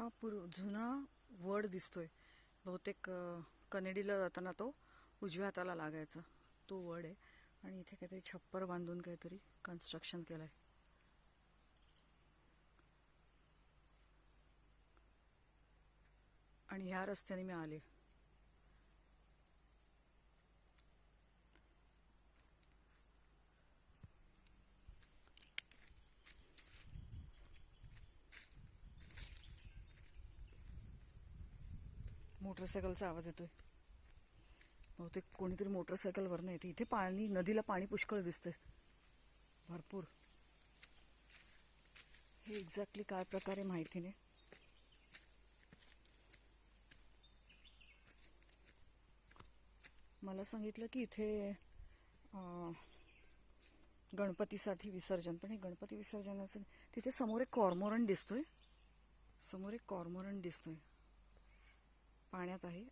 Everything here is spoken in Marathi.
हा जुना वड दिसतोय. बहुतेक कनेडीला जाताना तो उजव्या हाताला लागायचा तो वड आहे. आणि इथे काहीतरी छप्पर बांधून काहीतरी कन्स्ट्रक्शन केलंय. आणि ह्या रस्त्याने मी आले. मोटरसायकलचा आवाज येतोय. बहुतेक कोणीतरी मोटरसायकलवरनं येते. इथे पाणी, नदीला पाणी पुष्कळ दिसतंय, भरपूर. हे एक्झॅक्टली काय प्रकारे माहिती नाही. मला सांगितलं की इथे गणपतीसाठी विसर्जन, पण हे गणपती विसर्जनाचं तिथे समोर एक कॉर्मोरंट दिसतोय. पाण्यात आहे.